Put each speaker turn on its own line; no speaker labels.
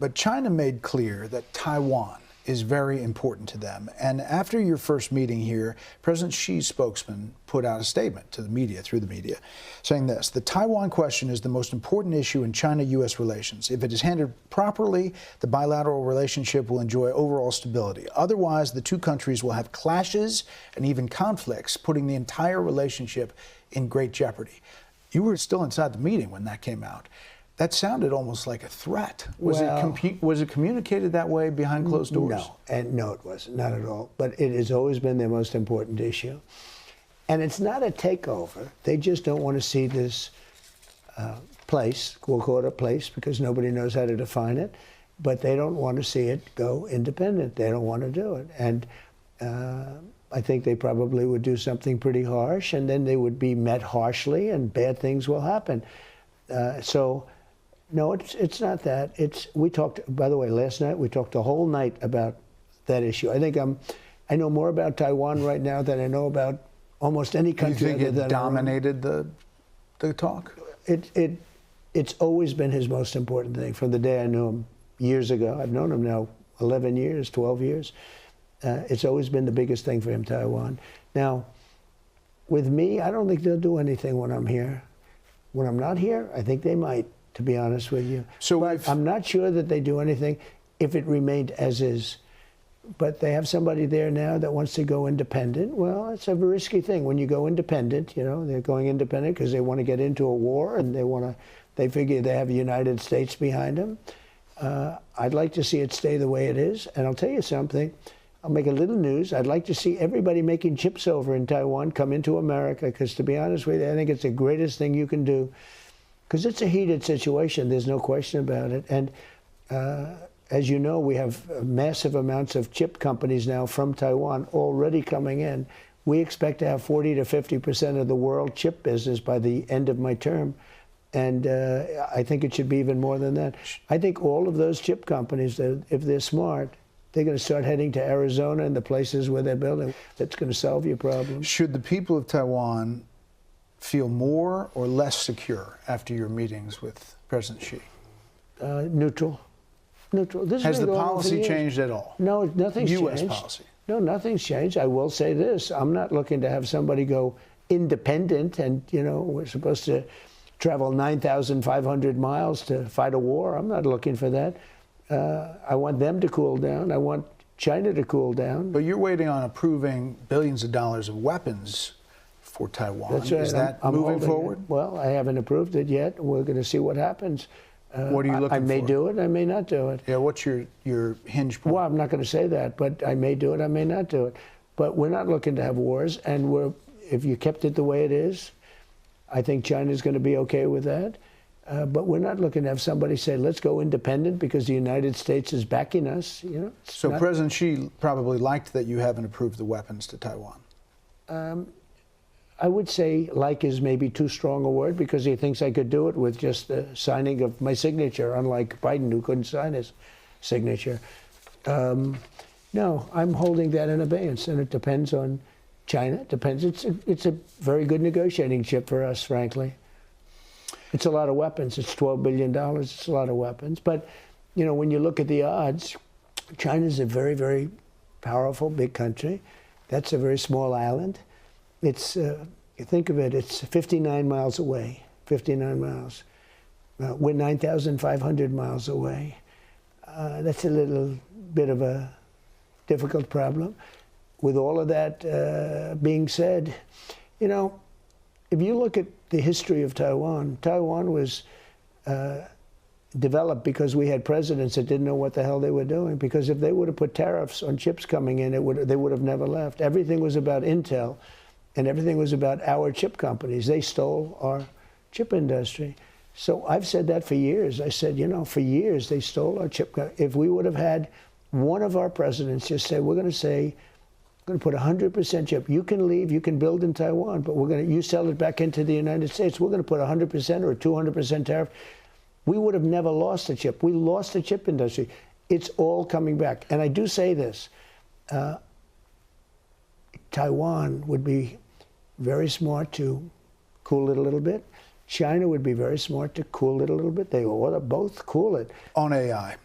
But China made clear that Taiwan is very important to them. And after your first meeting here, President Xi's spokesman put out a statement to the media, through the media, saying this: the Taiwan question is the most important issue in China-U.S. relations. If it is handled properly, the bilateral relationship will enjoy overall stability. Otherwise, the two countries will have clashes and even conflicts, putting the entire relationship in great jeopardy. You were still inside the meeting when that came out. That sounded almost like a threat. Was it communicated that way behind closed doors?
No, it wasn't, not at all. But it has always been their most important issue. And it's not a takeover. They just don't want to see this place, we'll call it a place because nobody knows how to define it, but they don't want to see it go independent. They don't want to do it. And I think they probably would do something pretty harsh, and then they would be met harshly, and bad things will happen. No, it's not that. We talked, by the way, last night, we talked the whole night about that issue. I think I know more about Taiwan right now than I know about almost any country.
You think it dominated the talk?
It's always been his most important thing from the day I knew him years ago. I've known him now 11 years, 12 years. It's always been the biggest thing for him, Taiwan. Now, with me, I don't think they'll do anything when I'm here. When I'm not here, I think they might, to be honest with you. But I'm not sure that they do anything if it remained as is. But they have somebody there now that wants to go independent. Well, it's a risky thing. When you go independent, you know, they're going independent because they want to get into a war, and they figure they have the United States behind them. I'd like to see it stay the way it is. And I'll tell you something. I'll make a little news. I'd like to see everybody making chips over in Taiwan come into America, because to be honest with you, I think it's the greatest thing you can do. Because it's a heated situation, there's no question about it. And as you know, we have massive amounts of chip companies now from Taiwan already coming in. We expect to have 40 to 50% of the world chip business by the end of my term. And I think it should be even more than that. I think all of those chip companies, if they're smart, they're going to start heading to Arizona and the places where they're building. That's going to solve your problem.
Should the people of Taiwan feel more or less secure after your meetings with President Xi?
Neutral. Neutral.
Has the policy changed at all?
No, nothing's changed.
U.S. policy?
No, nothing's changed. I will say this. I'm not looking to have somebody go independent and, you know, we're supposed to travel 9,500 miles to fight a war. I'm not looking for that. I want them to cool down. I want China to cool down.
But you're waiting on approving billions of dollars of weapons for Taiwan.
That's right.
Is that moving forward?
Well, I haven't approved it yet. We're going to see what happens.
What are you looking for?
I may do it. I may not do it.
Yeah, what's your hinge point?
Well, I'm not going to say that, but I may do it. I may not do it. But we're not looking to have wars. And if you kept it the way it is, I think China's going to be okay with that. But we're not looking to have somebody say, let's go independent because the United States is backing us. You know.
So President Xi probably liked that you haven't approved the weapons to Taiwan.
I would say like is maybe too strong a word, because he thinks I could do it with just the signing of my signature, unlike Biden, who couldn't sign his signature. No, I'm holding that in abeyance, and it depends on China. It depends. It's a very good negotiating chip for us, frankly. It's a lot of weapons. It's $12 billion. It's a lot of weapons. But, you know, when you look at the odds, China's a very, very powerful, big country. That's a very small island. It's, you think of it, it's 59 miles away, 59 miles. We're 9,500 miles away. That's a little bit of a difficult problem. With all of that being said, you know, if you look at the history of Taiwan, Taiwan was developed because we had presidents that didn't know what the hell they were doing. Because if they would have put tariffs on chips coming in, they would have never left. Everything was about Intel, and everything was about our chip companies. They stole our chip industry. So I've said that for years. I said, you know, for years they stole our chip. If we would have had one of our presidents just say, we're going to put 100% chip. You can leave, you can build in Taiwan, but you sell it back into the United States. We're going to put 100% or 200% tariff. We would have never lost a chip. We lost the chip industry. It's all coming back. And I do say this. Taiwan would be very smart to cool it a little bit. China would be very smart to cool it a little bit. They ought to both cool it.
On AI.